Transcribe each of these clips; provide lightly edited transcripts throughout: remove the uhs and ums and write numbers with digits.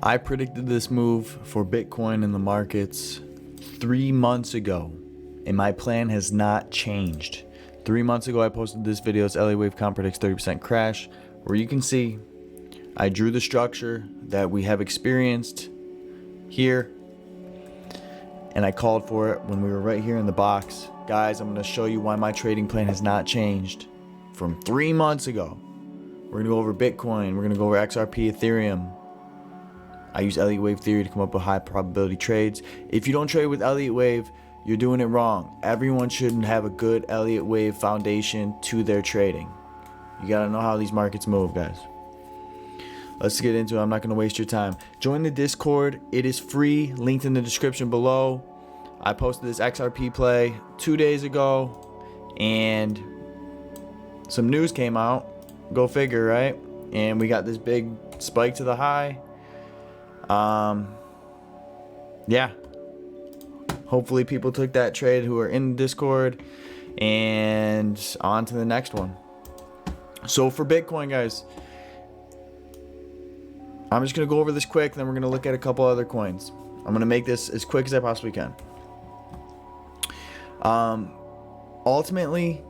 I predicted this move for Bitcoin in the markets 3 months ago, and my plan has not changed. 3 months ago, I posted this video. It's Elliot Wave predicts 30% crash, where you can see I drew the structure that we have experienced here, and I called for it when we were right here in the box. Guys, I'm going to show you why my trading plan has not changed from 3 months ago. We're going to go over Bitcoin. We're going to go over XRP, Ethereum. I use Elliot Wave Theory to come up with high probability trades. If you don't trade with Elliot Wave, you're doing it wrong. Everyone should have a good Elliot Wave foundation to their trading. You got to know how these markets move, guys. Let's get into it. I'm not going to waste your time. Join the Discord. It is free. Linked in the description below. I posted this XRP play 2 days ago, and some news came out. Go figure, right? And we got this big spike to the high. Yeah. Hopefully people took that trade who are in the Discord, and on to the next one. So for Bitcoin, guys, I'm just going to go over this quick, then we're going to look at a couple other coins. I'm going to make this as quick as I possibly can. Ultimately,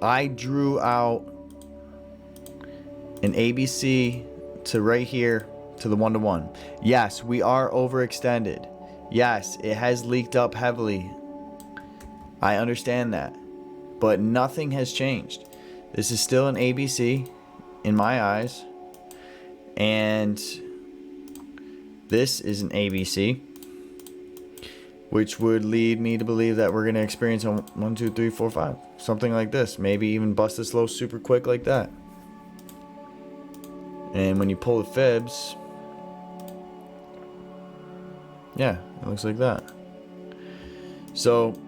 I drew out an ABC to right here to the 1-to-1. Yes, we are overextended. Yes, it has leaked up heavily. I understand that. But nothing has changed. This is still an ABC in my eyes. And this is an ABC, which would lead me to believe that we're going to experience a 1, 2, 3, 4, 5. Something like this. Maybe even bust this low super quick like that. And when you pull the fibs, yeah, it looks like that. So,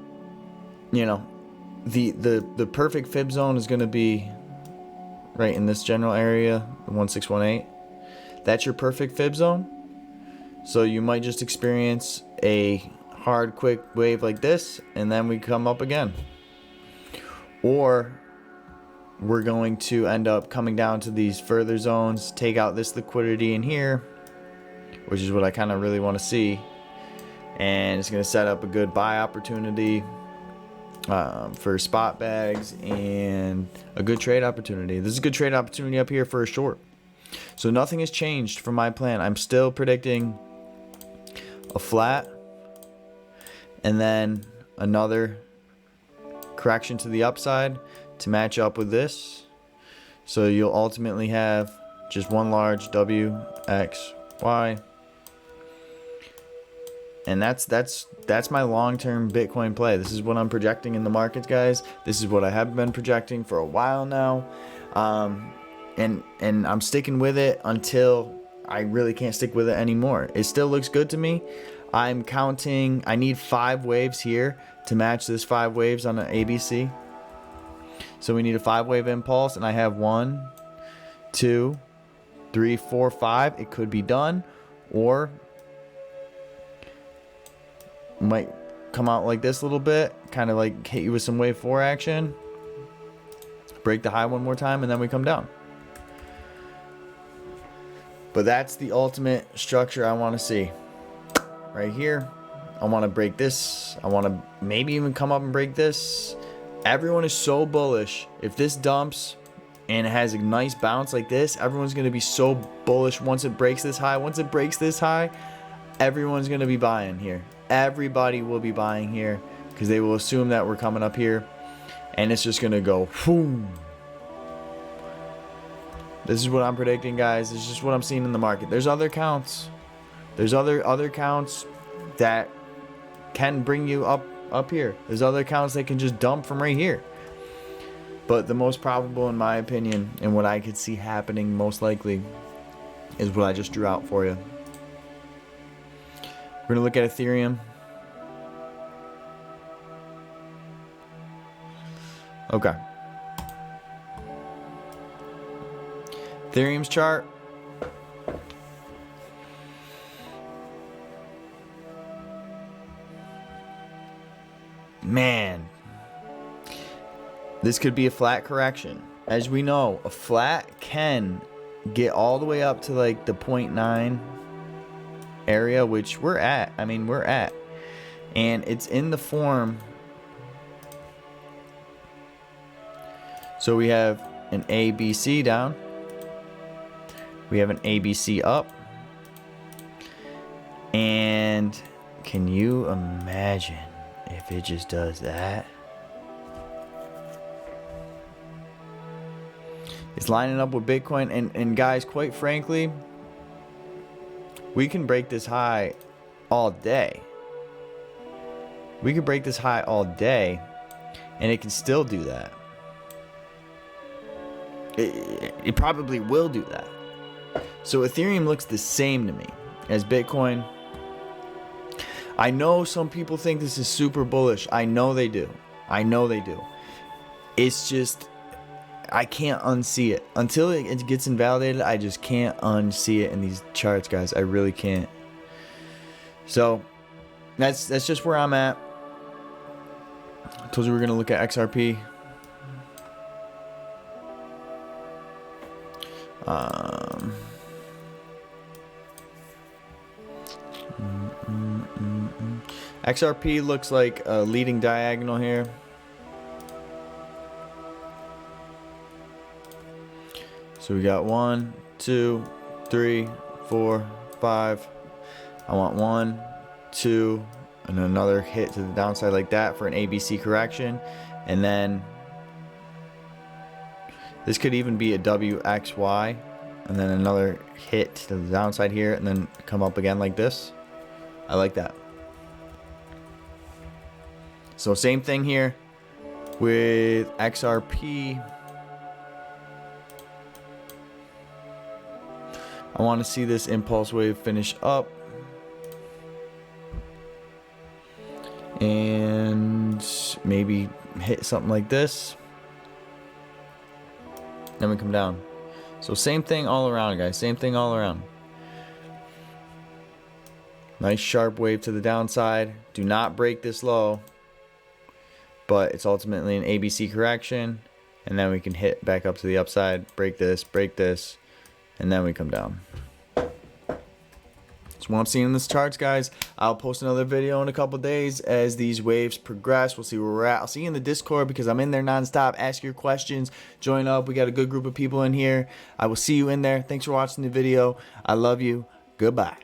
you know, the perfect fib zone is going to be right in this general area, the 1618. That's your perfect fib zone. So you might just experience a hard, quick wave like this, and then we come up again. Or we're going to end up coming down to these further zones, take out this liquidity in here, which is what I kind of really want to see. And it's going to set up a good buy opportunity for spot bags and a good trade opportunity. This is a good trade opportunity up here for a short. So nothing has changed from my plan. I'm still predicting a flat and then another correction to the upside to match up with this. So you'll ultimately have just one large W, X, Y. And that's my long-term Bitcoin play. This is what I'm projecting in the markets, guys. This is what I have been projecting for a while now. And I'm sticking with it until I really can't stick with it anymore. It still looks good to me. I'm counting, I need 5 waves here to match this 5 waves on an ABC. So we need a 5-wave impulse, and I have 1, 2, 3, 4, 5. It could be done, or might come out like this a little bit, kind of like hit you with some wave 4 action, break the high one more time, and then we come down. But that's the ultimate structure I want to see. Right here, I want to break this. I want to maybe even come up and break this. Everyone is so bullish. If this dumps and it has a nice bounce like this, everyone's going to be so bullish once it breaks this high. Once it breaks this high, everyone's going to be buying here. Everybody will be buying here because they will assume that we're coming up here, and it's just going to go boom. This is what I'm predicting, guys. This is just what I'm seeing in the market. There's other counts. There's other counts that can bring you up here. There's other counts that can just dump from right here. But the most probable, in my opinion, and what I could see happening most likely, is what I just drew out for you. We're going to look at Ethereum. Okay. Ethereum's chart. Man, this could be a flat correction. As we know, a flat can get all the way up to like the 0.9 area, which we're at. I mean, we're at. And it's in the form. So we have an ABC down. We have an ABC up. And can you imagine if it just does that? It's lining up with Bitcoin. And guys, quite frankly, we can break this high all day. We can break this high all day, and it can still do that. It probably will do that. So Ethereum looks the same to me as Bitcoin. I know some people think this is super bullish. I know they do. I know they do. It's just, I can't unsee it. Until it gets invalidated, I just can't unsee it in these charts, guys. I really can't. So that's just where I'm at. I told you we were going to look at XRP. XRP looks like a leading diagonal here. So we got 1, 2, 3, 4, 5. I want 1, 2, and another hit to the downside like that for an ABC correction. And then this could even be a WXY, and then another hit to the downside here, and then come up again like this. I like that. So same thing here with XRP. I want to see this impulse wave finish up. And maybe hit something like this. Then we come down. So same thing all around, guys. Same thing all around. Nice sharp wave to the downside. Do not break this low. But it's ultimately an ABC correction. And then we can hit back up to the upside. Break this. And then we come down. That's what I'm seeing in this charts, guys. I'll post another video in a couple days as these waves progress. We'll see where we're at. I'll see you in the Discord because I'm in there nonstop. Ask your questions. Join up. We got a good group of people in here. I will see you in there. Thanks for watching the video. I love you. Goodbye.